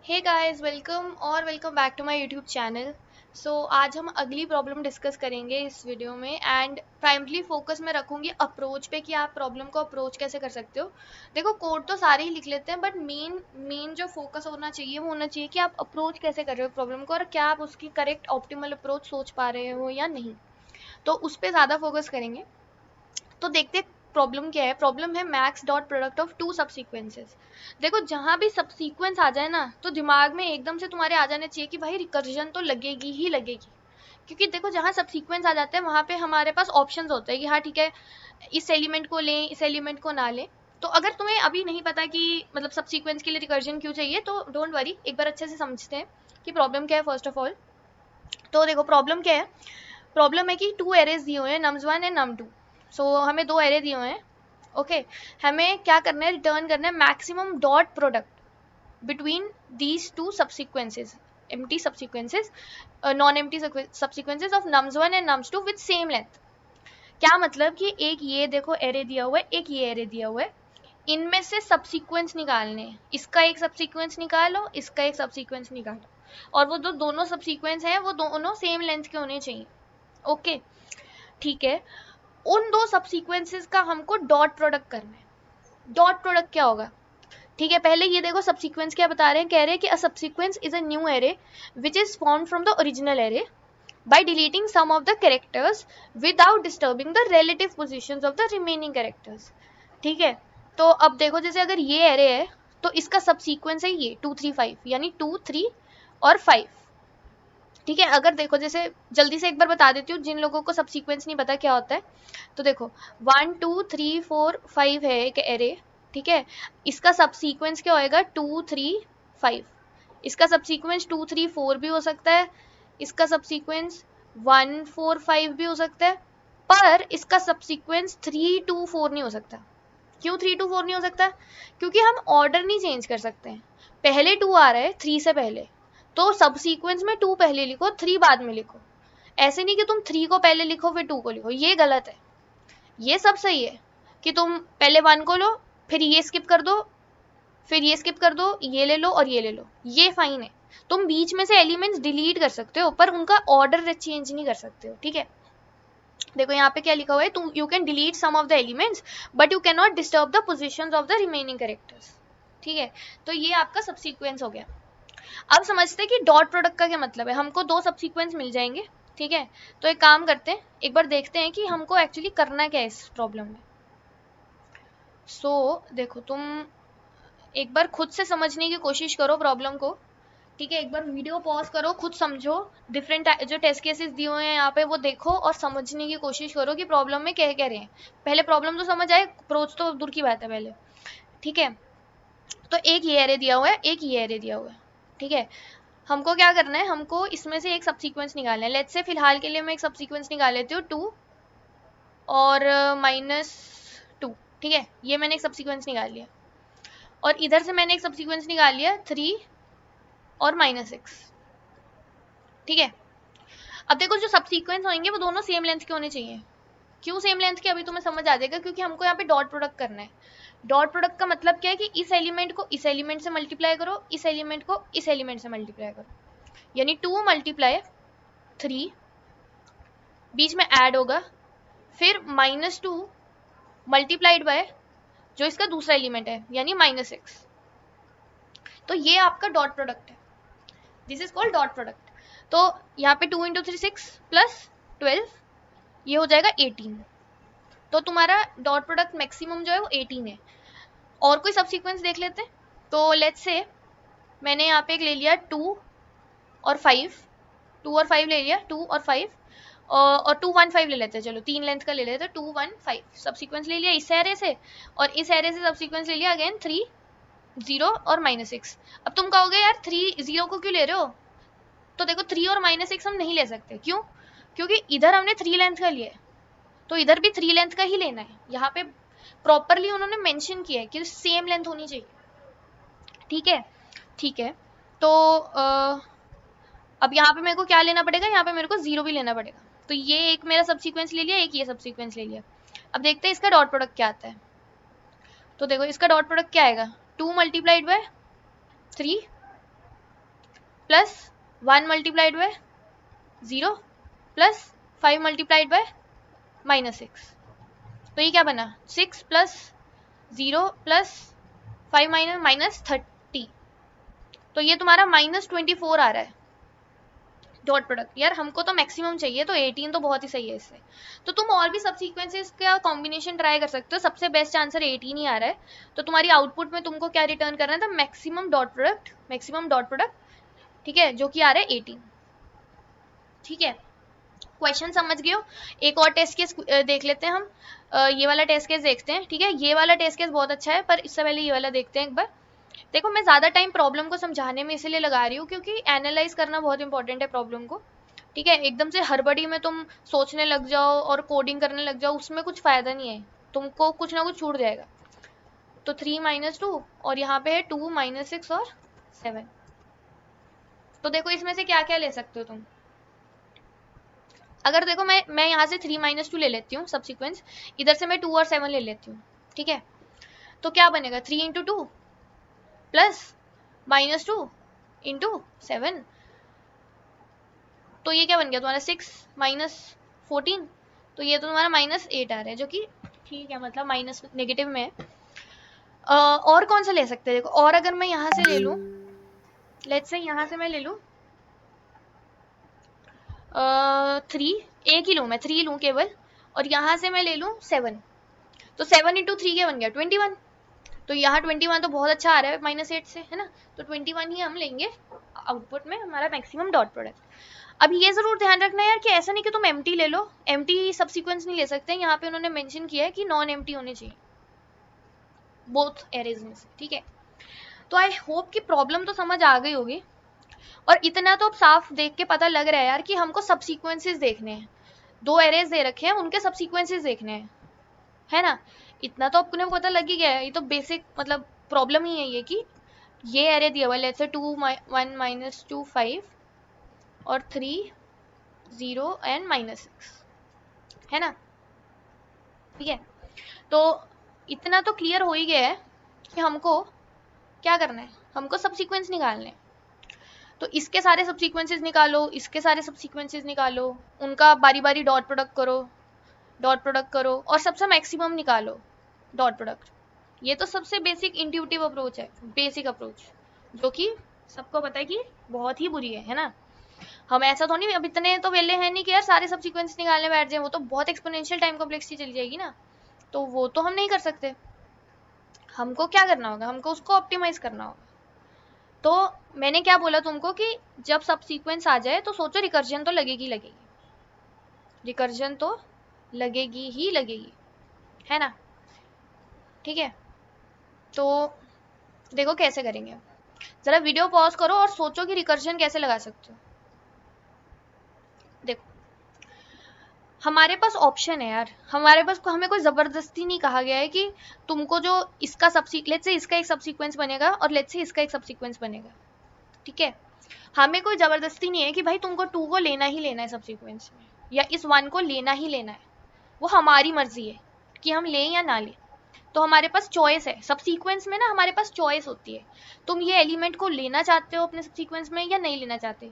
Hey guys, welcome back to my YouTube channel. आज हम अगली प्रॉब्लम डिस्कस करेंगे इस वीडियो में एंड प्राइमरी फोकस में रखूंगी अप्रोच पे कि आप प्रॉब्लम को अप्रोच कैसे कर सकते हो। देखो, कोड तो सारे ही लिख लेते हैं बट मेन जो फोकस होना चाहिए वो होना चाहिए कि आप अप्रोच कैसे कर रहे हो प्रॉब्लम को और क्या आप उसकी करेक्ट ऑप्टिमल अप्रोच सोच पा रहे हो या नहीं। तो उस पर ज़्यादा फोकस करेंगे। तो देखते प्रॉब्लम क्या है। प्रॉब्लम है max dot product of two subsequences. देखो, जहां भी सबसीक्वेंस आ जाए ना तो दिमाग में एकदम से तुम्हारे आ जाना चाहिए कि भाई रिकर्जन तो लगेगी ही लगेगी। क्योंकि देखो, जहां सबसीक्वेंस आ जाते हैं वहां पे हमारे पास ऑप्शंस होते हैं कि हाँ ठीक है, इस एलिमेंट को लें, इस एलिमेंट को ना लें। तो अगर तुम्हें अभी नहीं पता कि मतलब सबसीक्वेंस के लिए रिकर्जन क्यों चाहिए तो डोंट वरी, एक बार अच्छे से समझते हैं कि प्रॉब्लम क्या है फर्स्ट ऑफ ऑल। तो देखो, प्रॉब्लम क्या है। प्रॉब्लम है कि टू एरेज दिए हुए हैं, nums1 एंड num2। सो हमें दो एरे दिए हुए हैं। ओके, हमें क्या करना है, रिटर्न करना है maximum dot product between these two subsequences, empty subsequences, non-empty subsequences of nums1 and nums2 with same length। क्या मतलब कि एक ये देखो एरे दिया हुआ है, एक ये एरे दिया हुआ है, इनमें से सबसीक्वेंस निकालने हैं। इसका एक सबसीक्वेंस निकालो, इसका एक सबसीक्वेंस निकालो, और वो जो दोनों सबसीक्वेंस हैं वो दोनों सेम लेंथ के होने चाहिए। ओके, ठीक है। उन दो सबसीक्वेंसेस का हमको डॉट प्रोडक्ट करना है। डॉट प्रोडक्ट क्या होगा, ठीक है। पहले ये देखो सबसीक्वेंस क्या बता रहे हैं, कह रहे हैं कि a subsequence is a new array which is formed from the original array by deleting some of the characters without disturbing the relative positions of the remaining characters। ठीक है। तो अब देखो, जैसे अगर ये एरे है तो इसका सबसीक्वेंस है ये 2 3 5, यानी 2 3 और 5। ठीक है। अगर देखो, जैसे जल्दी से एक बार बता देती हूँ जिन लोगों को सबसीक्वेंस नहीं पता क्या होता है। तो देखो, 1 2 3 4 5 है एक एरे। ठीक है। इसका सबसीक्वेंस क्या होएगा, 2 3 5। इसका सबसीक्वेंस 2 3 4 भी हो सकता है, इसका सबसीक्वेंस 1 4 5 भी हो सकता है, पर इसका सबसीक्वेंस 3 2 4 नहीं हो सकता। क्यों 3 2 4 नहीं हो सकता? क्योंकि हम ऑर्डर नहीं चेंज कर सकते हैं। पहले 2 आ रहा है 3 से पहले, तो सबसीक्वेंस में 2 पहले लिखो, 3 बाद में लिखो। ऐसे नहीं कि तुम 3 को पहले लिखो फिर 2 को लिखो, ये गलत है। ये सब सही है कि तुम पहले 1 को लो, फिर ये स्किप कर दो, फिर ये स्किप कर दो, ये ले लो और ये ले लो, ये फाइन है। तुम बीच में से एलिमेंट्स डिलीट कर सकते हो पर उनका ऑर्डर चेंज नहीं कर सकते हो। ठीक है। देखो यहाँ पे क्या लिखा हुआ है, तुम you can delete some of the elements but you can not disturb the position of the remaining characters. ठीक है। तो ये आपका सबसीक्वेंस हो गया। अब समझते हैं कि डॉट प्रोडक्ट का क्या मतलब है। हमको दो सबसीक्वेंस मिल जाएंगे। ठीक है। तो एक काम करते हैं, एक बार देखते हैं कि हमको एक्चुअली करना क्या है इस प्रॉब्लम में। देखो, तुम एक बार खुद से समझने की कोशिश करो प्रॉब्लम को। ठीक है। एक बार वीडियो पॉज करो, खुद समझो, डिफरेंट जो टेस्ट केसेस दिए हुए हैं यहाँ पे वो देखो और समझने की कोशिश करो कि प्रॉब्लम में कह रहे हैं। पहले प्रॉब्लम तो समझ आए, अप्रोच तो दूर की बात है पहले। ठीक है। तो एक ये एरे दिया हुआ है, एक ये एरे दिया हुआ है। ठीक है। हमको क्या करना है, हमको इसमें से एक सबसीक्वेंस निकालना है। लेट्स से फिलहाल के लिए मैं एक सबसीक्वेंस निकाल लेती हूँ 2 और -2। ठीक है। ये मैंने एक सबसीक्वेंस निकाल लिया, और इधर से मैंने एक सबसीक्वेंस निकाल लिया 3 और -6। ठीक है। अब देखो, जो सबसीक्वेंस होंगे वो दोनों सेम लेंथ के होने चाहिए। क्यों सेम लेंथ के, अभी तुम्हें समझ आ जाएगा, क्योंकि हमको यहाँ पे डॉट प्रोडक्ट करना है। डॉट प्रोडक्ट का मतलब क्या है कि इस एलिमेंट को इस एलिमेंट से मल्टीप्लाई करो, इस एलिमेंट को इस एलिमेंट से मल्टीप्लाई करो, यानी 2 × 3 बीच में ऐड होगा, फिर -2 मल्टीप्लाइड बाय जो इसका दूसरा एलिमेंट है यानी -6। तो ये आपका डॉट प्रोडक्ट है। This is called dot product. तो यहाँ पे 2 × 3 6 प्लस 12, ये हो जाएगा 18। तो तुम्हारा डॉट प्रोडक्ट मैक्सिमम जो है वो 18 है। और कोई सबसीक्वेंस देख लेते हैं। तो लेट्स से मैंने यहाँ पे एक ले लिया 2 और 5, 2 और 5 ले लिया, 2 और 5, और 2 1 5 ले लेते हैं। चलो 3 लेंथ का ले लेते हैं, 2 1 5 सबसीक्वेंस ले लिया इस एरे से, और इस एरे से सबसीक्वेंस ले लिया अगेन 3 0 और -6। अब तुम कहोगे यार 3 0 को क्यों ले रहे हो, तो देखो 3 और -6 हम नहीं ले सकते। क्यों? क्योंकि इधर हमने 3 लेंथ का लिया है तो इधर भी 3 लेंथ का ही लेना है। यहाँ पे प्रॉपरली उन्होंने मेंशन किया है कि सेम लेंथ होनी चाहिए। ठीक है। ठीक है। तो अब यहाँ पे मेरे को क्या लेना पड़ेगा, यहाँ पे मेरे को 0 भी लेना पड़ेगा। तो ये एक मेरा सबसीक्वेंस ले लिया, एक ये सबसीक्वेंस ले लिया। अब देखते हैं इसका डॉट प्रोडक्ट क्या आता है। तो देखो, इसका डॉट प्रोडक्ट क्या आएगा, 2 × 3 plus 1 multiplied by 0 plus 5 multiplied by -6। तो ये क्या बना 6 प्लस 0 प्लस 5 -30। तो ये तुम्हारा -24 आ रहा है डॉट प्रोडक्ट। यार हमको तो मैक्सिमम चाहिए, तो 18 तो बहुत ही सही है इससे। तो तुम और भी सब सीक्वेंसेस का कॉम्बिनेशन ट्राई कर सकते हो, सबसे बेस्ट आंसर 18 ही आ रहा है। तो तुम्हारी आउटपुट में तुमको क्या रिटर्न करना है था, मैक्सिमम डॉट प्रोडक्ट, ठीक है, जो कि आ रहा है 18। ठीक है, क्वेश्चन समझ गए हो। एक और टेस्ट केस देख लेते हैं हम। ये वाला टेस्ट केस देखते हैं। ठीक है, ये वाला टेस्ट केस बहुत अच्छा है, पर इससे पहले ये वाला देखते हैं एक बार। देखो मैं ज़्यादा टाइम प्रॉब्लम को समझाने में इसलिए लगा रही हूँ क्योंकि एनालाइज करना बहुत इंपॉर्टेंट है प्रॉब्लम को। ठीक है, एकदम से हड़बड़ी में तुम सोचने लग जाओ और कोडिंग करने लग जाओ, उसमें कुछ फ़ायदा नहीं है, तुमको कुछ ना कुछ छूट जाएगा। तो 3 - 2 और यहाँ पे है 2 - 6 और 7। तो देखो इसमें से क्या क्या ले सकते हो तुम। अगर देखो मैं यहाँ से 3 - 2 ले लेती हूँ सब सीक्वेंस, इधर से मैं 2 और 7 ले लेती हूँ। ठीक है, तो क्या बनेगा 3 × 2 प्लस -2 × 7। तो ये क्या बन गया तुम्हारा 6 - 14। तो ये तो तुम्हारा -8 आ रहा है, जो कि ठीक है, मतलब माइनस नेगेटिव में है। और कौन सा ले सकते हैं देखो, और अगर मैं यहाँ से ले लूँ, लेट्स से यहाँ से मैं ले लूँ 3, एक ही लूँ मैं 3 लूँ केवल, और यहाँ से मैं ले लूँ 7। तो 7 × 3 क्या बन गया 21। तो यहाँ 21 तो बहुत अच्छा आ रहा है -8 से, है ना। तो 21 ही हम लेंगे आउटपुट में, हमारा मैक्सिमम डॉट प्रोडक्ट। अब ये जरूर ध्यान रखना यार कि ऐसा नहीं कि तुम एम्प्टी ले लो, एम्प्टी सब सीक्वेंस नहीं ले सकते। यहाँ पे उन्होंने मेंशन किया है कि नॉन एम्प्टी होने चाहिए बोथ एरेज में से। ठीक है, तो आई होप कि प्रॉब्लम तो समझ आ गई होगी, और इतना तो अब साफ देख के पता लग रहा है यार कि हमको सब सीक्वेंसेस देखने हैं। 2 एरेज दे रखे हैं, उनके सब सीक्वेंसेस देखने हैं, है ना। इतना तो आपको पता लग ही गया है, ये तो बेसिक मतलब प्रॉब्लम ही है ये कि ये एरे दिया हुआ है, लेट्स से 2 1 - 2 5 और 3 0 एंड -6, है ना। ठीक है, तो इतना तो क्लियर हो ही गया है कि हमको क्या करना है, हमको सब सीक्वेंस निकालने हैं। तो इसके सारे सब सीक्वेंसेस निकालो, इसके सारे सब सीक्वेंसेस निकालो, उनका बारी बारी डॉट प्रोडक्ट करो और सबसे मैक्सिमम निकालो डॉट प्रोडक्ट। ये तो सबसे बेसिक इंट्यूटिव अप्रोच है, बेसिक अप्रोच, जो कि सबको पता है कि बहुत ही बुरी है ना। हम ऐसा तो नहीं, अब इतने तो वेले हैं नहीं कि यार सारे सब सीक्वेंस निकालने बैठ जाए, वो तो बहुत एक्सपोनेंशियल टाइम कॉम्प्लेक्सिटी चली जाएगी ना, तो वो तो हम नहीं कर सकते। हमको क्या करना होगा, हमको उसको ऑप्टिमाइज करना होगा। तो मैंने क्या बोला तुमको कि जब सब सीक्वेंस आ जाए तो सोचो रिकर्जन तो लगेगी, रिकर्जन तो लगेगी ही लगेगी, है ना। ठीक है, तो देखो कैसे करेंगे, जरा वीडियो पॉज करो और सोचो कि रिकर्जन कैसे लगा सकते हो। देखो हमारे पास ऑप्शन है यार, हमारे पास हमें कोई जबरदस्ती नहीं कहा गया है कि तुमको जो इसका लेट्स से इसका एक सब सीक्वेंस बनेगा और लेट्स से इसका एक सब सीक्वेंस बनेगा। ठीक है, हमें कोई जबरदस्ती नहीं है कि भाई तुमको 2 को लेना ही लेना है सब सीक्वेंस में, या इस 1 को लेना ही लेना है। वो हमारी मर्जी है कि हम लें या ना लें। तो हमारे पास चॉइस है, सब सीक्वेंस में ना हमारे पास चॉइस होती है, तुम ये एलिमेंट को लेना चाहते हो अपने सब सीक्वेंस में या नहीं लेना चाहते।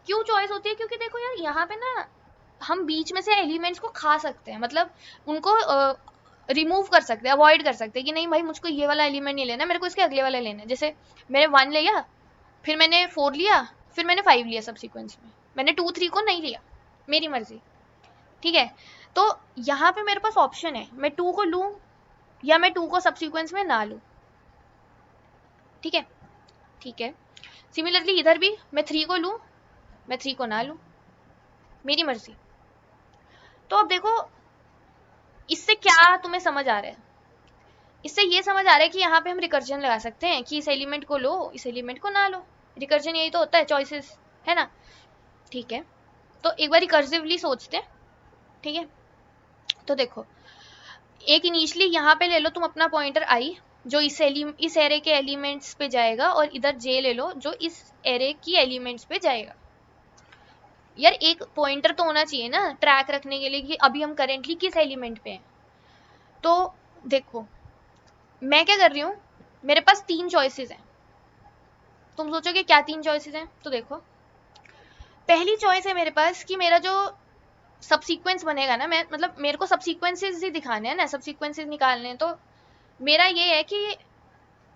क्यों चॉइस होती है, क्योंकि देखो यार यहाँ पे ना हम बीच में से एलिमेंट्स को खा सकते हैं, मतलब उनको रिमूव कर सकते हैं, अवॉइड कर सकते हैं कि नहीं भाई मुझको ये वाला एलिमेंट नहीं लेना, मेरे को इसके अगले वाला लेना है। जैसे मैंने 1 लिया, फिर मैंने 4 लिया, फिर मैंने 5 लिया सब सीक्वेंस में, मैंने 2 3 को नहीं लिया, मेरी मर्जी। ठीक है, तो यहाँ पे मेरे पास ऑप्शन है, मैं 2 को लूँ या मैं 2 को सब सीक्वेंस में ना लूँ। ठीक है, ठीक है, सिमिलरली इधर भी मैं 3 को लूँ, मैं 3 को ना लूँ, मेरी मर्जी। तो अब देखो इससे क्या तुम्हें समझ आ रहा है, इससे ये समझ आ रहा है कि यहाँ पे हम रिकर्जन लगा सकते हैं कि इस एलिमेंट को लो, इस एलिमेंट को ना लो। रिकर्जन यही तो होता है, चॉइसेस, है ना। ठीक है, तो एक बार रिकर्सिवली सोचते हैं। ठीक है, तो देखो एक इनिशियली यहाँ पे ले लो तुम अपना पॉइंटर आई, जो इस एरे के एलिमेंट्स पे जाएगा, और इधर जे ले लो जो इस एरे की एलिमेंट्स पे जाएगा। यार एक पॉइंटर तो होना चाहिए ना ट्रैक रखने के लिए कि अभी हम करेंटली किस एलिमेंट पे हैं। तो देखो मैं क्या कर रही हूँ, मेरे पास 3 चॉइसेस हैं, तुम सोचोगे क्या 3 चॉइसेस हैं, तो देखो पहली चॉइस है मेरे पास कि मेरा जो सबसीक्वेंस बनेगा ना, मैं मतलब मेरे को सबसीक्वेंसेस ही दिखाने हैं ना, सबसीक्वेंसेस निकालने हैं, तो मेरा ये है कि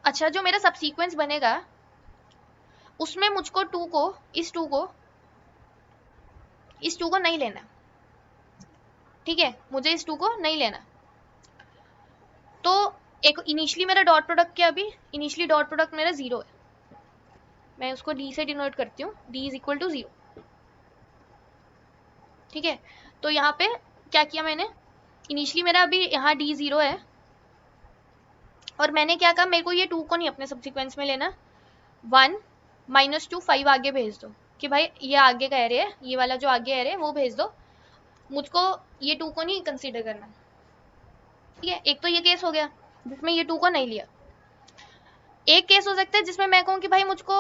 अच्छा जो मेरा सबसीक्वेंस बनेगा उसमें मुझको इस टू को नहीं लेना, ठीक है, मुझे इस 2 को नहीं लेना। तो एक इनिशियली मेरा डॉट प्रोडक्ट क्या, अभी इनिशियली डॉट प्रोडक्ट मेरा 0 है, मैं उसको डी से डिनोट करती हूँ, डी इज इक्वल टू 0, ठीक है। तो यहाँ पे क्या किया मैंने, इनिशियली मेरा अभी यहाँ डी 0 है, और मैंने क्या कहा, मेरे को ये 2 को नहीं अपने सब्सिक्वेंस में लेना, 1 -2 5 आगे भेज दो, कि भाई ये आगे का एरे है, ये वाला जो आगे एरे है वो भेज दो, मुझको ये 2 को नहीं कंसीडर करना, ठीक है। एक तो ये केस हो गया जिसमें ये 2 को नहीं लिया। एक केस हो सकता है जिसमें मैं कहूँ कि भाई मुझको,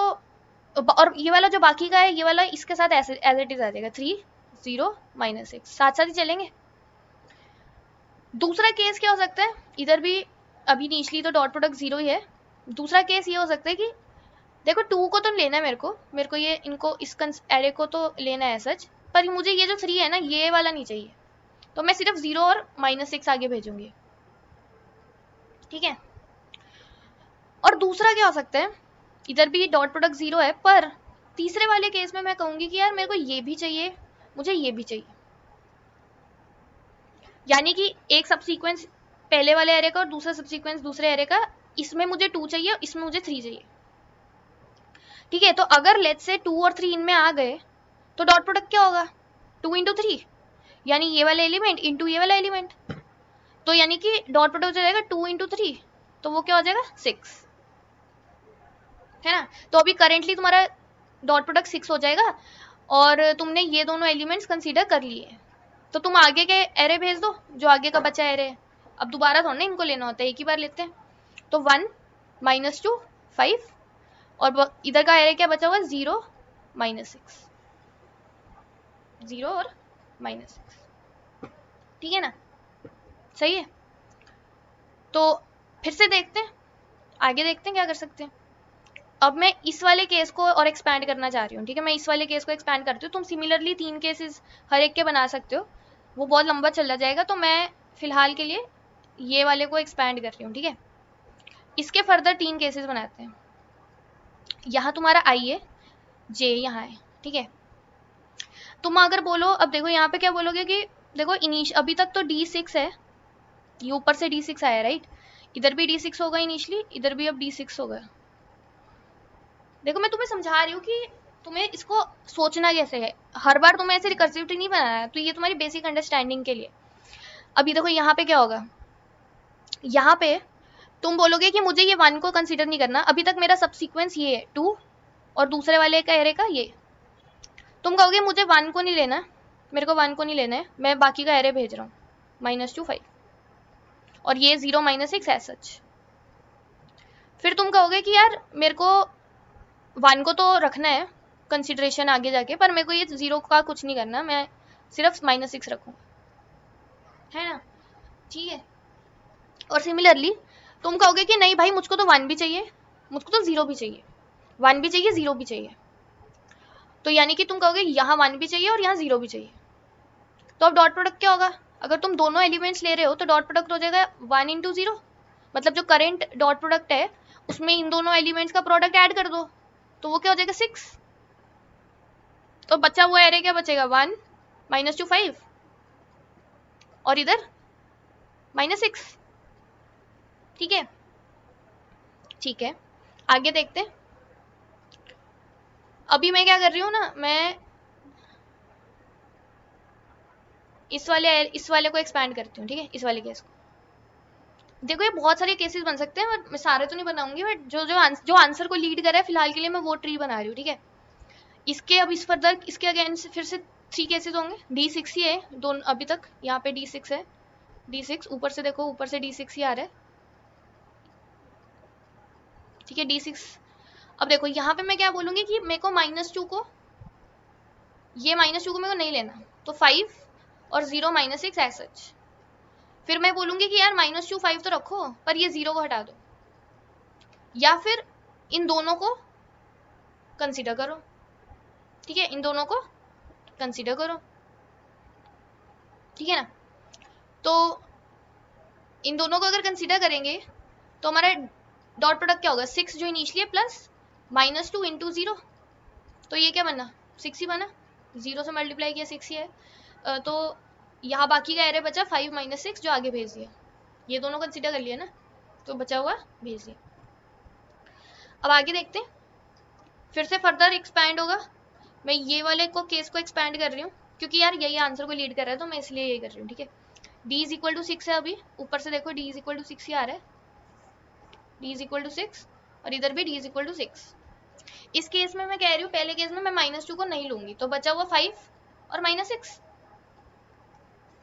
और ये वाला जो बाकी का है ये वाला इसके साथ एज इट इज आ जाएगा, 3 0 -6 साथ साथ ही चलेंगे। दूसरा केस क्या हो सकता है, इधर भी अभी इनिशियली तो डॉट प्रोडक्ट 0 ही है, दूसरा केस ये हो सकता है कि देखो 2 को तो लेना है, मेरे को ये इनको इस एरे को तो लेना है सच, पर मुझे ये जो 3 है ना ये वाला नहीं चाहिए, तो मैं सिर्फ 0 और -6 आगे भेजूंगी, ठीक है। और दूसरा क्या हो सकता है, इधर भी डॉट प्रोडक्ट 0 है, पर तीसरे वाले केस में मैं कहूंगी कि यार मेरे को ये भी चाहिए, मुझे ये भी चाहिए, यानी कि एक सबसीक्वेंस पहले वाले एरे का और दूसरा सबसीक्वेंस दूसरे एरे का, इसमें मुझे 2 चाहिए, इसमें मुझे 3 चाहिए, ठीक है। तो अगर लेट्स से 2 और 3 इनमें आ गए तो डॉट प्रोडक्ट क्या होगा, 2 × 3, यानी ये वाला एलिमेंट इंटू ये वाला एलिमेंट, तो यानी कि डॉट प्रोडक्ट हो जाएगा 2 × 3, तो वो क्या हो जाएगा 6, है ना। तो अभी करेंटली तुम्हारा डॉट प्रोडक्ट 6 हो जाएगा, और तुमने ये दोनों एलिमेंट्स कंसीडर कर लिए, तो तुम आगे के एरे भेज दो, जो आगे का बचा एरे है, अब दोबारा थोड़ा ना इनको लेना होता है, एक ही बार लेते हैं। तो 1 -2 5, और इधर का एरे क्या बचा हुआ, 0 -6, 0 और -6, ठीक है ना, सही है। तो फिर से देखते हैं, आगे देखते हैं क्या कर सकते हैं। अब मैं इस वाले केस को और एक्सपैंड करना चाह रही हूँ, ठीक है, मैं इस वाले केस को एक्सपैंड करती हूँ, तुम सिमिलरली 3 केसेस हर एक के बना सकते हो, वो बहुत लंबा चला जाएगा, तो मैं फिलहाल के लिए ये वाले को एक्सपैंड कर रही हूँ, ठीक है। इसके फर्दर 3 केसेस बनाते हैं। यहाँ तुम्हारा आई है, जे यहाँ है, ठीक है। तुम अगर बोलो, अब देखो यहाँ पे क्या बोलोगे कि देखो अभी तक तो D6 है, ये ऊपर से D6 आया, राइट, इधर भी D6 होगा इनिशियली, इधर भी अब D6 होगा। देखो मैं तुम्हें समझा रही हूँ कि तुम्हें इसको सोचना कैसे है, हर बार तुम्हें ऐसे रिकर्सिव ट्री नहीं बनाना है, तो ये तुम्हारी बेसिक अंडरस्टैंडिंग के लिए। अभी देखो यहाँ पे क्या होगा, यहाँ पे तुम बोलोगे कि मुझे ये 1 को कंसीडर नहीं करना, अभी तक मेरा सबसीक्वेंस ये है 2, और दूसरे वाले का एरे का ये, तुम कहोगे मुझे 1 को नहीं लेना, मेरे को 1 को नहीं लेना है, मैं बाकी का एरे भेज रहा हूँ, -2 5, और ये 0 -6 है सच। फिर तुम कहोगे कि यार मेरे को 1 को तो रखना है कंसिडरेशन आगे जाके, पर मेरे को ये 0 का कुछ नहीं करना, मैं सिर्फ -6 रखूँगा, है ना, ठीक है। और सिमिलरली तुम कहोगे कि नहीं भाई मुझको तो 1 भी चाहिए, मुझको तो 0 भी चाहिए, 1 भी चाहिए 0 भी चाहिए, तो यानी कि तुम कहोगे यहाँ 1 भी चाहिए और यहाँ 0 भी चाहिए, तो अब डॉट प्रोडक्ट क्या होगा, अगर तुम दोनों एलिमेंट्स ले रहे हो तो डॉट प्रोडक्ट हो जाएगा 1 × 0, मतलब जो करंट डॉट प्रोडक्ट है उसमें इन दोनों एलिमेंट्स का प्रोडक्ट ऐड कर दो, तो वो क्या हो जाएगा 6, तो बचा हुआ एरे क्या बचेगा, 1 -2 5, और इधर -6, ठीक है, ठीक है। आगे देखते हैं। अभी मैं क्या कर रही हूँ ना, मैं इस वाले को एक्सपैंड करती हूँ, ठीक है, इस वाले केस को। देखो ये बहुत सारे केसेस बन सकते हैं, मैं सारे तो नहीं बनाऊंगी, बट जो आंसर को लीड कर रहा है फिलहाल के लिए मैं वो ट्री बना रही हूँ, ठीक है। इसके अब इस फर्दर इसके अगेंस्ट फिर से 3 केसेस होंगे, D6 ही है दोनों अभी तक, यहाँ पे D6 है, D6 ऊपर से देखो, ऊपर से D6 ही आ रहा है, ठीक है, D6। अब देखो यहाँ पे मैं क्या बोलूंगी कि मेरे को -2 को, ये -2 को मेरे को नहीं लेना, तो 5 और 0 -6 एज सच। फिर मैं बोलूंगी कि यार -2 5 तो रखो, पर ये 0 को हटा दो, या फिर इन दोनों को कंसीडर करो, ठीक है, इन दोनों को कंसीडर करो, ठीक है ना। तो इन दोनों को अगर कंसीडर करेंगे तो हमारा डॉट प्रोडक्ट क्या होगा, 6 जो इनिशियली है प्लस -2 इंटू 0, तो ये क्या बना, 6 ही बना, 0 से मल्टीप्लाई किया 6 ही है। तो यहाँ बाकी का एरे बचा 5 - 6 जो आगे भेज दिया, ये दोनों कंसीडर कर लिया ना, तो बचा हुआ भेज दिया। अब आगे देखते हैं, फिर से फर्दर एक्सपैंड होगा, मैं ये वाले को केस को एक्सपैंड कर रही हूँ क्योंकि यार यही आंसर को लीड कर रहा है, तो मैं इसलिए यही कर रही हूँ, ठीक है। d इज इक्वल टू 6 है, अभी ऊपर से देखो d इज इक्वल टू 6 ही आ रहा है, d इज इक्वल टू 6 और इधर भी d इज इक्वल टू 6। इस केस में मैं कह रही हूँ, पहले केस में मैं -2 को नहीं लूंगी, तो बचा हुआ 5 और -6।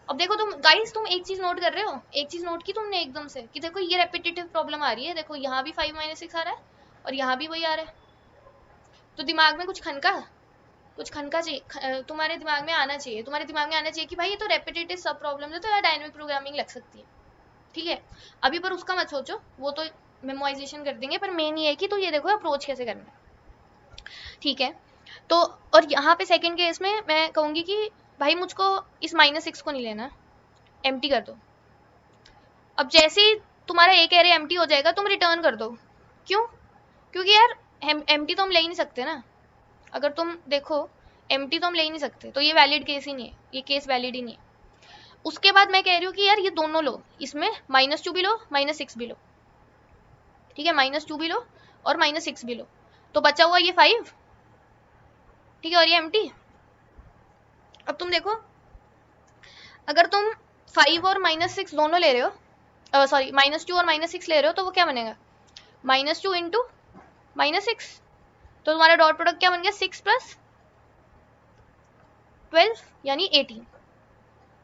अब देखो तुम गाइस, तुम एक चीज नोट कर रहे हो, एक चीज नोट की तुमने एकदम से कि देखो ये रेपिटेटिव प्रॉब्लम आ रही है, देखो यहाँ भी 5 - 6 आ रहा है और यहाँ भी वही आ रहा है, तो दिमाग में कुछ खनका चाहिए, तुम्हारे दिमाग में आना चाहिए, तुम्हारे दिमाग में आना चाहिए कि भाई ये तो रेपिटेटिव सब प्रॉब्लम है, तो यार डायनेमिक प्रोग्रामिंग लग सकती है, ठीक है। अभी पर उसका मत सोचो, वो तो मेमोराइजेशन कर देंगे, पर मेन ये है कि तो ये देखो अप्रोच कैसे करना है, ठीक है। तो और यहाँ पे सेकंड केस में मैं कहूंगी कि भाई मुझको इस -6 को नहीं लेना, एम्प्टी कर दो। अब जैसे ही तुम्हारा एक एरे एम्प्टी हो जाएगा तुम रिटर्न कर दो, क्यों, क्योंकि यार एम्प्टी तो हम ले ही नहीं सकते ना, अगर तुम देखो एम्प्टी तो हम ले ही नहीं सकते, तो ये वैलिड केस ही नहीं है, ये केस वैलिड ही नहीं है। उसके बाद मैं कह रही हूँ कि यार ये दोनों लो, इसमें -2 भी लो -6 भी लो, ठीक है, -2 भी लो और -6 भी लो, तो बचा हुआ ये 5, ठीक है, और ये एम्प्टी। अब तुम देखो, अगर तुम 5 और -6 दोनों ले रहे हो, सॉरी -2 और -6 ले रहे हो, तो वो क्या बनेगा, -2 इंटू -6, तो तुम्हारा डॉट प्रोडक्ट क्या बन गया, 6 + 12 यानी 18,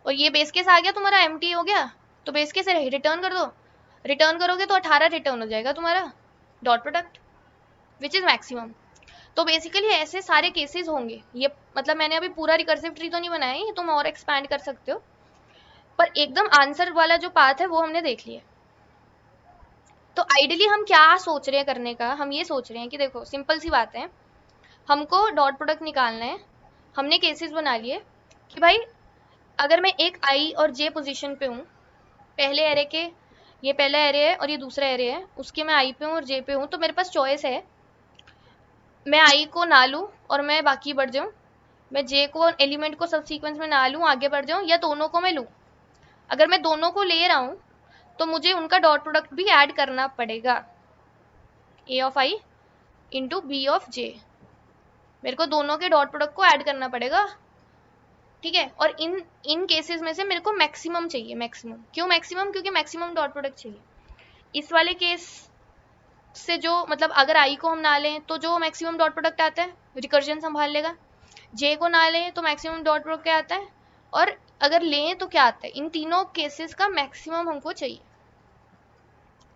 और ये बेस केस आ गया तुम्हारा, एम्प्टी हो गया, तो बेस केस रिटर्न कर दो, रिटर्न करोगे तो 18 रिटर्न हो जाएगा तुम्हारा dot product, which is maximum. तो बेसिकली ऐसे सारे केसेस होंगे, ये मतलब मैंने अभी पूरा रिकर्सिव ट्री तो नहीं बनाया, ये तुम और एक्सपैंड कर सकते हो, पर एकदम आंसर वाला जो पाथ है वो हमने देख लिया। तो आइडियली हम क्या सोच रहे हैं करने का, हम ये सोच रहे हैं कि देखो सिंपल सी बात है, हमको डॉट प्रोडक्ट निकालना है, हमने केसेस बना लिए कि भाई अगर मैं एक आई और जे पोजीशन पे हूँ, पहले एरे के, ये पहला एरे है और ये दूसरा एरे है, उसके मैं आई पे हूँ और जे पे हूँ, तो मेरे पास चॉइस है, मैं आई को ना लूँ और मैं बाकी बढ़ जाऊँ, मैं जे को एलिमेंट को सब सीक्वेंस में ना लूँ आगे बढ़ जाऊँ, या दोनों को मैं लूँ। अगर मैं दोनों को ले रहा हूँ तो मुझे उनका डॉट प्रोडक्ट भी ऐड करना पड़ेगा, A of I into B of J, मेरे को दोनों के डॉट प्रोडक्ट को ऐड करना पड़ेगा, ठीक है। और इन केसेस में से मेरे को मैक्सिमम चाहिए, मैक्सिमम क्यों मैक्सिमम, क्योंकि मैक्सिमम डॉट प्रोडक्ट चाहिए। इस वाले केस से जो मतलब अगर आई को हम ना लें तो जो मैक्सिमम डॉट प्रोडक्ट आता है रिकर्जन संभाल लेगा, जे को ना लें तो मैक्सिमम डॉट प्रोडक्ट क्या आता है, और अगर लें तो क्या आता है, इन तीनों केसेस का मैक्सिमम हमको चाहिए,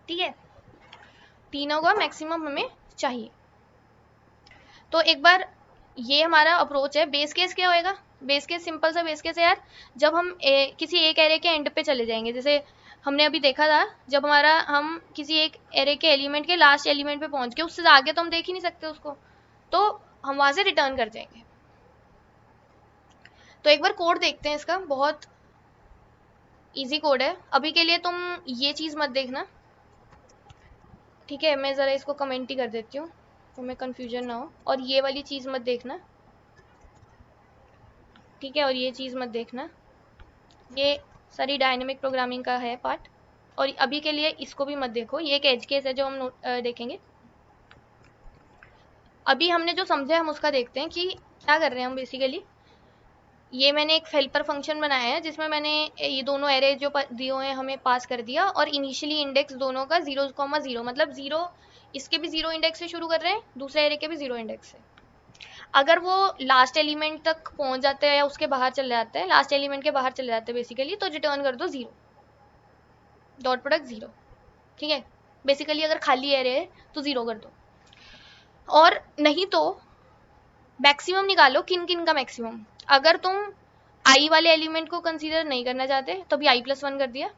ठीक है, तीनों का मैक्सिमम हमें चाहिए। तो एक बार ये हमारा अप्रोच है। बेस केस क्या होएगा, बेस केस सिंपल सा बेस केस है यार, जब हम किसी एक एरे के एंड पे चले जाएंगे, जैसे हमने अभी देखा था, जब हम किसी एक एरे के एलिमेंट के लास्ट एलिमेंट पे पहुंच गए, उससे आगे तो हम देख ही नहीं सकते उसको, तो हम वहां से रिटर्न कर जाएंगे। तो एक बार कोड देखते हैं इसका, बहुत इजी कोड है। अभी के लिए तुम ये चीज मत देखना, ठीक है, मैं जरा इसको कमेंट ही कर देती हूँ तो मैं कंफ्यूजन ना हो, और ये वाली चीज मत देखना, ठीक है, और ये चीज मत देखना, ये सारी डायनेमिक प्रोग्रामिंग का है पार्ट, और अभी के लिए इसको भी मत देखो, ये एक एज केस है जो हम देखेंगे। अभी हमने जो समझा हम उसका देखते हैं कि क्या कर रहे हैं हम बेसिकली। ये मैंने एक हेल्पर फंक्शन बनाया है जिसमें मैंने ये दोनों एरे जो दिए हुए हैं हमें पास कर दिया, और इनिशियली इंडेक्स दोनों का 0,0 मतलब 0, इसके भी 0 इंडेक्स से शुरू कर रहे हैं, दूसरे एरे के भी 0 इंडेक्स से। अगर वो लास्ट एलिमेंट तक पहुंच जाते हैं या उसके बाहर चले जाते हैं, लास्ट एलिमेंट के बाहर चले जाते हैं बेसिकली, तो रिटर्न कर दो 0, डॉट प्रोडक्ट 0, ठीक है। बेसिकली अगर खाली एरे है तो 0 कर दो, और नहीं तो मैक्सिमम निकालो, किन किन का मैक्सिमम। अगर तुम आई वाले एलिमेंट को कंसीडर नहीं करना चाहते तो भी i+1 कर दिया।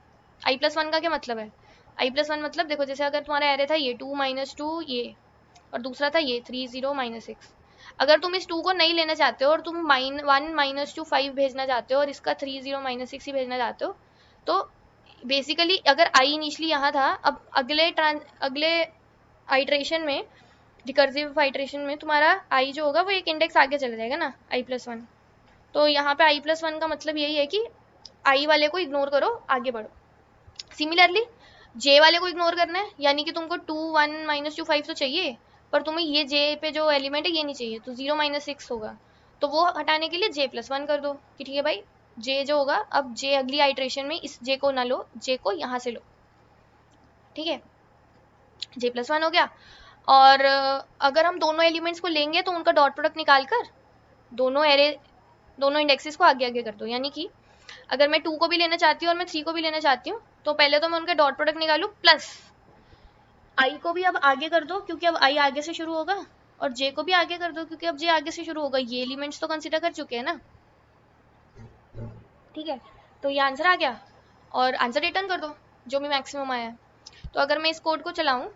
i+1 का क्या मतलब है, i+1 मतलब देखो, जैसे अगर तुम्हारा एरे था ये 2 - 2 ये, और दूसरा था ये 3 0 - 6, अगर तुम इस 2 को नहीं लेना चाहते हो और तुम 1 माइनस 2 5 भेजना चाहते हो और इसका 3 0 माइनस 6 ही भेजना चाहते हो, तो बेसिकली अगर आई इनिशली यहाँ था, अब अगले आइट्रेशन में, रिकर्सिव आइट्रेशन में तुम्हारा आई जो होगा वो एक इंडेक्स आगे चला जाएगा ना, i+1। तो यहाँ पे i+1 का मतलब यही है कि आई वाले को इग्नोर करो, आगे बढ़ो। सिमिलरली जे वाले को इग्नोर करना है, यानी कि तुमको 2 1 माइनस 2 5 तो चाहिए, पर तुम्हें ये जे पे जो एलिमेंट है ये नहीं चाहिए, तो 0 माइनस 6 होगा। तो वो हटाने के लिए j+1 कर दो कि ठीक है भाई, जे जो होगा, अब जे अगली आइट्रेशन में इस जे को ना लो, जे को यहाँ से लो, ठीक है, j+1 हो गया। और अगर हम दोनों एलिमेंट्स को लेंगे तो उनका डॉट प्रोडक्ट निकाल कर दोनों इंडेक्सेस को आगे आगे कर दो, यानी कि अगर मैं 2 को भी लेना चाहती हूँ और मैं 3 को भी लेना चाहती हूँ, तो पहले तो मैं उनका डॉट प्रोडक्ट निकालूँ, प्लस आई को भी अब आगे कर दो क्योंकि अब आई आगे से शुरू होगा, और जे को भी आगे कर दो क्योंकि अब जे आगे से शुरू होगा। ये एलिमेंट्स तो कंसिडर कर चुके हैं ना, ठीक है। तो ये आंसर आ गया और आंसर रिटर्न कर दो जो भी मैक्सिमम आया। तो अगर मैं इस कोड को चलाऊं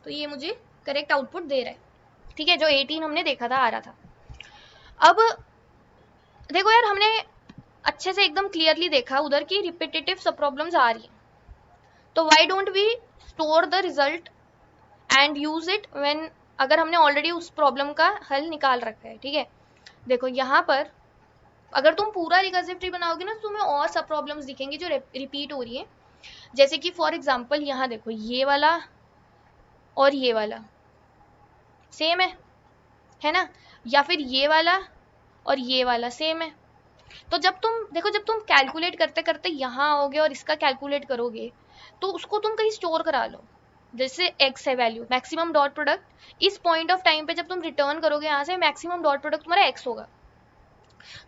तो ये मुझे करेक्ट आउटपुट दे रहा है, ठीक है, जो 18 हमने देखा था आ रहा था। अब देखो यार, हमने अच्छे से एकदम क्लियरली देखा उधर की रिपीटेटिव सब प्रॉब्लम्स आ रही हैं, तो why don't we store the result and use it when, अगर हमने ऑलरेडी उस प्रॉब्लम का हल निकाल रखा है, ठीक है। देखो यहाँ पर अगर तुम पूरा रिकर्सिव ट्री बनाओगे ना तो तुम्हें और सब प्रॉब्लम्स दिखेंगी जो रिपीट हो रही है। जैसे कि फॉर एग्जांपल यहाँ देखो, ये वाला और ये वाला सेम है ना, या फिर ये वाला और ये वाला सेम है। तो जब तुम देखो, जब तुम कैलकुलेट करते करते यहाँ आओगे और इसका कैलकुलेट करोगे, तो उसको तुम कहीं स्टोर करा लो। जैसे x है वैल्यू, मैक्सिमम डॉट प्रोडक्ट, इस पॉइंट ऑफ टाइम पे जब तुम रिटर्न करोगे यहाँ से, मैक्सिमम डॉट प्रोडक्ट तुम्हारा x होगा।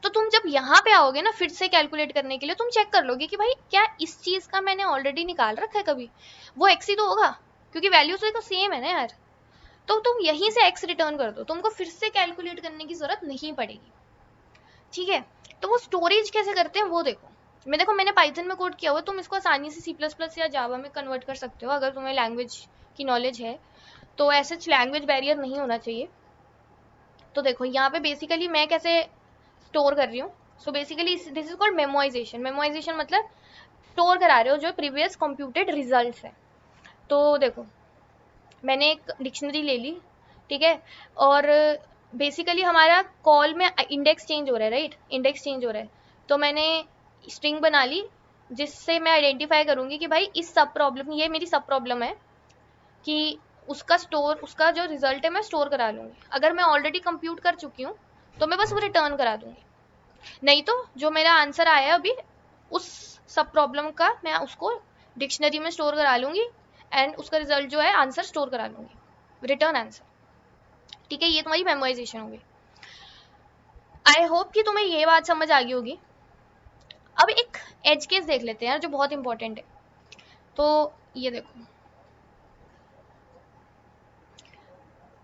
तो तुम जब यहाँ पे आओगे ना फिर से कैलकुलेट करने के लिए, तुम चेक कर लोगे कि भाई क्या इस चीज का मैंने ऑलरेडी निकाल रखा है कभी, वो x ही तो होगा क्योंकि वैल्यू तो सेम है ना यार। तो तुम यहीं से x रिटर्न कर दो, तुमको फिर से कैलकुलेट करने की जरूरत नहीं पड़ेगी, ठीक है। तो वो स्टोरेज कैसे करते हैं वो देखो, मैंने पाइथन में कोड किया हुआ, तुम इसको आसानी से C++ या जावा में कन्वर्ट कर सकते हो अगर तुम्हें लैंग्वेज की नॉलेज है, तो ऐसे लैंग्वेज बैरियर नहीं होना चाहिए। तो देखो यहाँ पे बेसिकली मैं कैसे स्टोर कर रही हूँ, so basically this is called memoisation. Memoisation मतलब स्टोर करा रहे हो जो प्रीवियस कंप्यूटेड रिजल्ट्स है। तो देखो मैंने एक डिक्शनरी ले ली, ठीक है, और बेसिकली हमारा कॉल में इंडेक्स चेंज हो रहा है, राइट, इंडेक्स चेंज हो रहा है, तो मैंने स्ट्रिंग बना ली जिससे मैं आइडेंटिफाई करूंगी कि भाई इस सब प्रॉब्लम, ये मेरी सब प्रॉब्लम है कि उसका जो रिजल्ट है मैं स्टोर करा लूंगी। अगर मैं ऑलरेडी कंप्यूट कर चुकी हूँ तो मैं बस वो रिटर्न करा दूंगी, नहीं तो जो मेरा आंसर आया अभी उस सब प्रॉब्लम का मैं उसको डिक्शनरी में स्टोर करा लूंगी एंड उसका रिजल्ट जो है आंसर स्टोर करा लूंगी, रिटर्न आंसर, ठीक है। ये तुम्हारी मेमोराइजेशन होगी। आई होप कि तुम्हें ये बात समझ आ गई होगी। अब एक एज केस देख लेते हैं यार जो बहुत इंपॉर्टेंट है। तो ये देखो,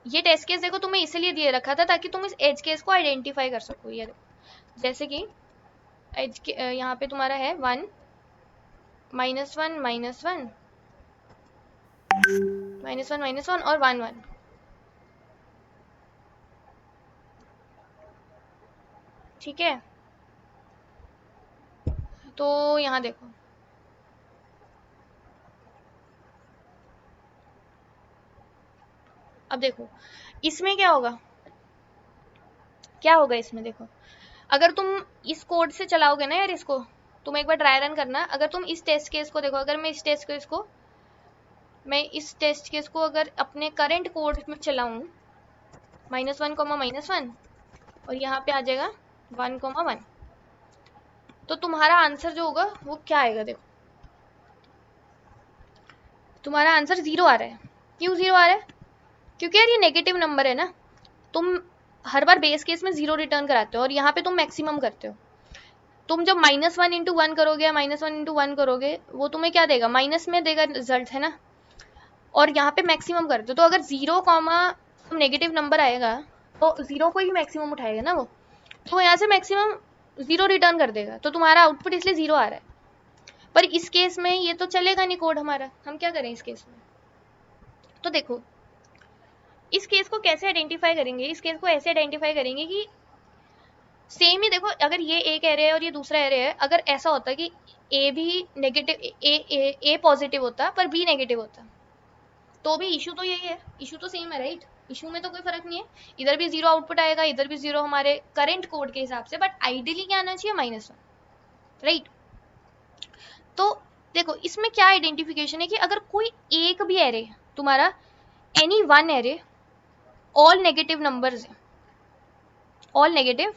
ये टेस्ट केस देखो तुम्हें इसलिए दिए रखा था ताकि तुम इस एज केस को आइडेंटिफाई कर सको। ये देखो जैसे कि एज के यहाँ पे तुम्हारा है 1 -1 -1 -1 और 1 1, ठीक है। तो यहाँ देखो, अब देखो इसमें क्या होगा, इसमें देखो, अगर तुम इस कोड से चलाओगे ना यार इसको, तुम एक बार ट्राई रन करना। अगर तुम इस टेस्ट केस को देखो, अगर मैं इस टेस्ट केस को अगर अपने करंट कोड में चलाऊं -1, -1 और यहाँ पे आ जाएगा 1, 1, तो तुम्हारा आंसर जो होगा वो क्या आएगा, देखो तुम्हारा आंसर 0 आ रहा है। क्यों 0 आ रहा है? क्योंकि यार ये नेगेटिव नंबर है ना, तुम हर बार बेस केस में 0 रिटर्न कराते हो और यहाँ पे तुम मैक्सिमम करते हो। तुम जब -1 × 1 करोगे या -1 × 1 करोगे, वो तुम्हें क्या देगा, माइनस में देगा रिजल्ट, है ना, और यहाँ पे मैक्सिमम करते हो। तो अगर 0, नेगेटिव नंबर आएगा तो 0 को ही मैक्सिमम उठाएगा ना वो, तो यहाँ से मैक्सिमम 0 रिटर्न कर देगा, तो तुम्हारा आउटपुट इसलिए 0 आ रहा है। पर इस केस में ये तो चलेगा नहीं कोड हमारा, हम क्या करें इस केस में। तो देखो इस केस को कैसे आइडेंटिफाई करेंगे? इस केस को ऐसे आइडेंटिफाई करेंगे कि सेम ही देखो, अगर ये एक एरे है और ये दूसरा एरे है, अगर ऐसा होता कि ए भी नेगेटिव, ए पॉजिटिव होता पर बी नेगेटिव होता, तो भी इशू तो यही है, इशू तो सेम है राइट, इशू में तो कोई फर्क नहीं है, इधर भी जीरो आउटपुट आएगा, इधर भी जीरो हमारे करंट कोड के हिसाब से, बट आइडियली क्या आना चाहिए? -1 राइट। तो देखो इसमें क्या आइडेंटिफिकेशन है कि अगर कोई एक भी एरे तुम्हारा, any one array, all negative numbers है, ऑल नेगेटिव,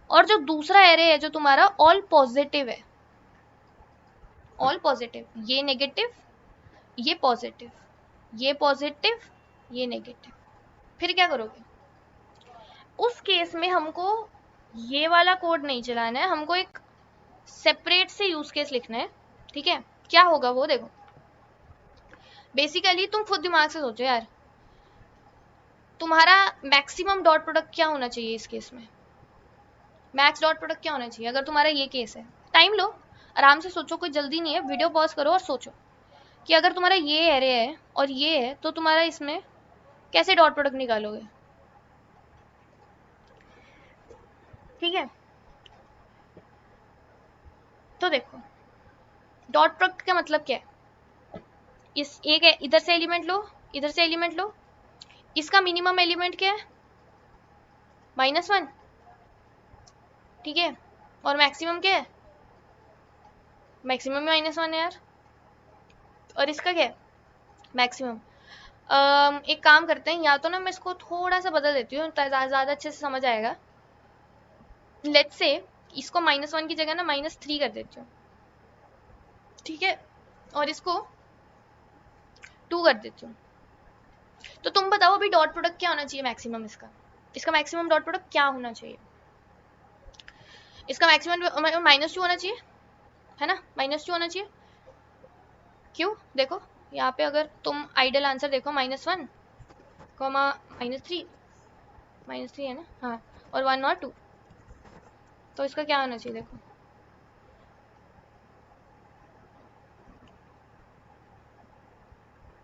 और जो दूसरा एरे है जो तुम्हारा ऑल पॉजिटिव है, ऑल पॉजिटिव, ये नेगेटिव, ये पॉजिटिव, ये पॉजिटिव, ये नेगेटिव, फिर क्या करोगे? उस केस में हमको ये वाला कोड नहीं चलाना है, हमको एक सेपरेट से यूज केस लिखना है, ठीक है? क्या होगा वो देखो, बेसिकली तुम खुद दिमाग से सोचो यार, तुम्हारा मैक्सिमम डॉट प्रोडक्ट क्या होना चाहिए इस केस में? मैक्स डॉट प्रोडक्ट क्या होना चाहिए अगर तुम्हारा ये केस है? टाइम लो, आराम से सोचो, कोई जल्दी नहीं है, वीडियो पॉज करो और सोचो कि अगर तुम्हारा ये एरे है और ये है, तो तुम्हारा इसमें कैसे डॉट प्रोडक्ट निकालोगे? ठीक है, तो देखो डॉट प्रोडक्ट का मतलब क्या है? इस एक है, इधर से एलिमेंट लो, इधर से एलिमेंट लो, इसका मिनिमम एलिमेंट क्या है? -1, ठीक है, और मैक्सिमम क्या है? मैक्सिमम में -1 है यार, और इसका क्या है? मैक्सिमम। एक काम करते हैं, या तो ना मैं इसको थोड़ा सा बदल देती हूँ, ज़्यादा अच्छे से समझ आएगा। लेट्स से इसको -1 की जगह ना -3 कर देती हूँ, ठीक है, और इसको 2 कर देती हूँ। तो तुम बताओ अभी डॉट प्रोडक्ट क्या होना चाहिए मैक्सिमम? इसका मैक्सिमम डॉट प्रोडक्ट क्या होना चाहिए? इसका मैक्सिमम -2 होना चाहिए, है ना? -2 होना चाहिए। क्यों? देखो यहाँ पे अगर तुम आइडियल आंसर देखो, -1, -3, -3 है ना, हाँ, और 1 और 2, तो इसका क्या होना चाहिए? देखो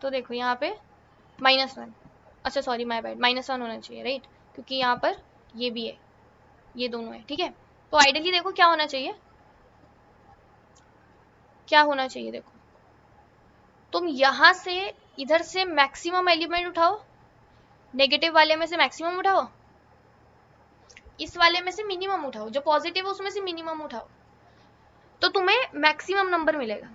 तो देखो यहाँ पे -1, अच्छा सॉरी माय बैड, -1 होना चाहिए राइट, क्योंकि यहाँ पर ये भी है, ये दोनों है, ठीक है। तो आइडियली देखो क्या होना चाहिए, क्या होना चाहिए? देखो तुम यहाँ से इधर से मैक्सिमम एलिमेंट उठाओ, नेगेटिव वाले में से मैक्सिमम उठाओ, इस वाले में से मिनिमम उठाओ, जो पॉजिटिव है उसमें से मिनिमम उठाओ, तो तुम्हें मैक्सिमम नंबर मिलेगा।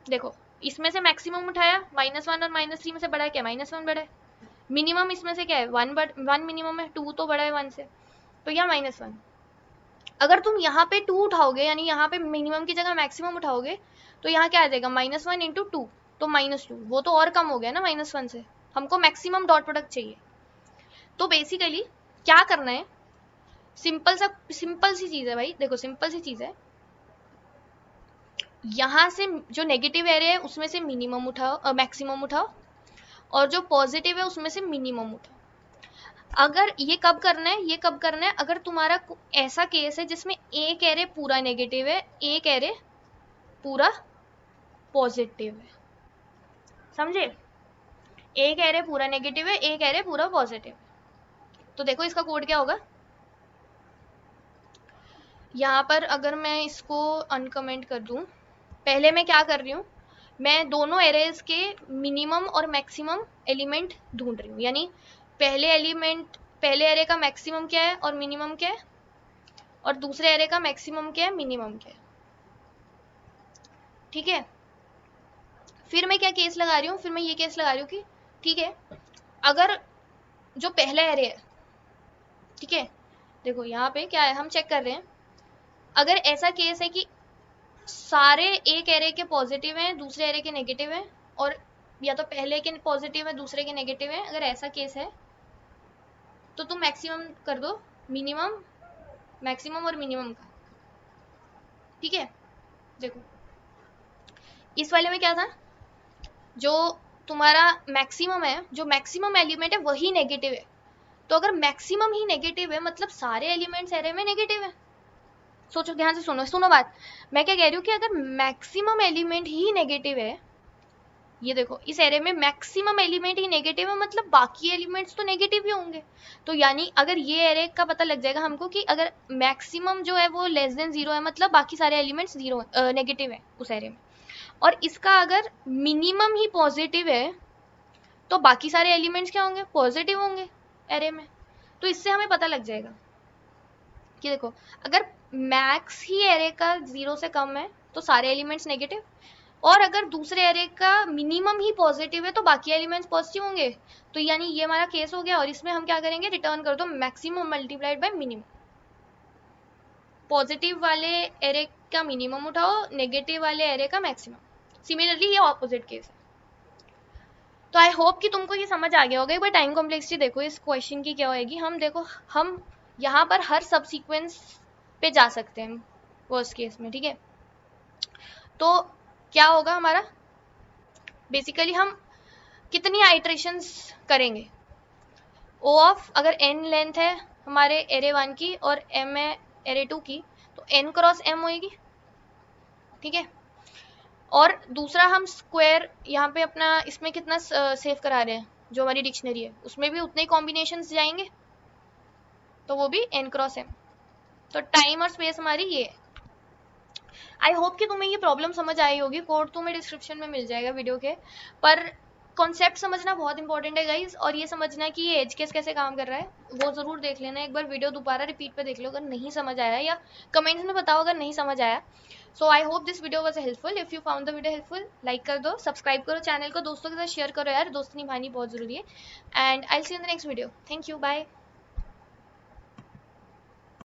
देखो इसमें से मैक्सिमम उठाया, -1 और -3 में से बड़ा क्या? -1 बड़ा है। मिनिमम इसमें से क्या है? 1 मिनिमम है, 2 तो बड़ा है 1 से, तो यहाँ -1। अगर तुम यहाँ पे 2 उठाओगे, यानी यहाँ पे मिनिमम की जगह मैक्सिमम उठाओगे, तो यहाँ क्या आ जाएगा? -1 इंटू 2, तो -2, वो तो और कम हो गया ना -1 से, हमको मैक्सिमम डॉट प्रोडक्ट चाहिए। तो बेसिकली क्या करना है, सिंपल सी चीज है भाई, देखो सिंपल सी चीज है, यहाँ से जो नेगेटिव एरिया है उसमें से मिनिमम उठाओ, मैक्सिमम उठाओ, और जो पॉजिटिव है उसमें से मिनिमम उठाओ। अगर ये कब करना है, ये कब करना है? अगर तुम्हारा ऐसा केस है जिसमें एक एरे पूरा नेगेटिव है, एक एरे पूरा पॉजिटिव है, समझे? एक एरे पूरा नेगेटिव है, एक एरे पूरा पॉजिटिव है, तो देखो इसका कोड क्या होगा। यहाँ पर अगर मैं इसको अनकमेंट कर दूं, पहले मैं क्या कर रही हूँ, मैं दोनों एरेज के मिनिमम और मैक्सिमम एलिमेंट ढूंढ रही हूँ, यानी पहले एरे का मैक्सिमम क्या है और मिनिमम क्या है, और दूसरे एरे का मैक्सिमम क्या है, मिनिमम क्या है, ठीक है। फिर मैं क्या केस लगा रही हूँ, फिर मैं ये केस लगा रही हूँ कि ठीक है, अगर जो पहला एरे है, ठीक है, देखो यहाँ पे क्या है, हम चेक कर रहे हैं, अगर ऐसा केस है कि सारे एक एरे के पॉजिटिव हैं, दूसरे एरे के नेगेटिव हैं, और या तो पहले के पॉजिटिव है दूसरे के नेगेटिव है, अगर ऐसा केस है तो तुम मैक्सिमम कर दो, मिनिमम, मैक्सिमम और मिनिमम का, ठीक है। देखो इस वाले में क्या था, जो तुम्हारा मैक्सिमम है, जो मैक्सिमम एलिमेंट है वही नेगेटिव है, तो अगर मैक्सिमम ही नेगेटिव है मतलब सारे एलिमेंट्स एरे में नेगेटिव है। सोचो, ध्यान से सुनो बात, मैं क्या कह रही हूँ कि अगर मैक्सिमम एलिमेंट ही नेगेटिव है ये देखो इस एरे में मैक्सिमम एलिमेंट ही नेगेटिव है, मतलब बाकी एलिमेंट्स तो नेगेटिव ही होंगे। तो यानी अगर ये एरे का पता लग जाएगा हमको कि अगर मैक्सिमम जो है वो लेस देन 0 है, मतलब बाकी सारे एलिमेंट्स जीरो नेगेटिव है उस एरे में। और इसका अगर मिनिमम ही पॉजिटिव है तो बाकी सारे एलिमेंट्स क्या होंगे, पॉजिटिव होंगे एरे में। तो इससे हमें पता लग जाएगा कि देखो अगर मैक्स ही एरे का 0 से कम है तो सारे एलिमेंट्स नेगेटिव, और अगर दूसरे एरे का मिनिमम ही पॉजिटिव है तो बाकी एलिमेंट्स पॉजिटिव होंगे। तो यानी ये हमारा केस हो गया, और इसमें हम क्या करेंगे, रिटर्न कर दो maximum multiplied by minimum. Positive वाले एरे का मिनिमम उठाओ, नेगेटिव वाले एरे का मैक्सिमम। सिमिलरली ये ऑपोजिट केस है। तो आई होप कि तुमको ये समझ आ गया होगा। एक बार टाइम कॉम्प्लेक्सिटी देखो इस क्वेश्चन की क्या होगी। हम देखो हम यहाँ पर हर सब सीक्वेंस पे जा सकते हैं वर्स्ट केस में, ठीक है। तो क्या होगा हमारा, बेसिकली हम कितनी आइट्रेशंस करेंगे, ओ ऑफ अगर n लेंथ है हमारे एरे 1 की और m है एरे 2 की, तो n क्रॉस m होएगी, ठीक है। और दूसरा हम स्क्वायर यहाँ पे अपना इसमें कितना सेव करा रहे हैं, जो हमारी डिक्शनरी है उसमें भी उतने ही कॉम्बिनेशंस जाएंगे, तो वो भी n क्रॉस m। तो टाइम और स्पेस हमारी ये है। आई होप कि तुम्हें ये प्रॉब्लम समझ आई होगी। कोड तुम्हें डिस्क्रिप्शन में मिल जाएगा वीडियो के, पर कॉन्सेप्ट समझना बहुत इंपॉर्टेंट है गाइज, और ये समझना कि ये एज केस कैसे काम कर रहा है वो जरूर देख लेना। एक बार वीडियो दोबारा रिपीट पे देख लो अगर नहीं समझ आया, या कमेंट्स में बताओ अगर नहीं समझ आया। So I hope this video was helpful. If you found the video helpful, like कर दो, सब्सक्राइब करो चैनल को, दोस्तों के साथ शेयर करो यार, दोस्ती निभानी बहुत जरूरी है। And I see in the next video. Thank you, bye.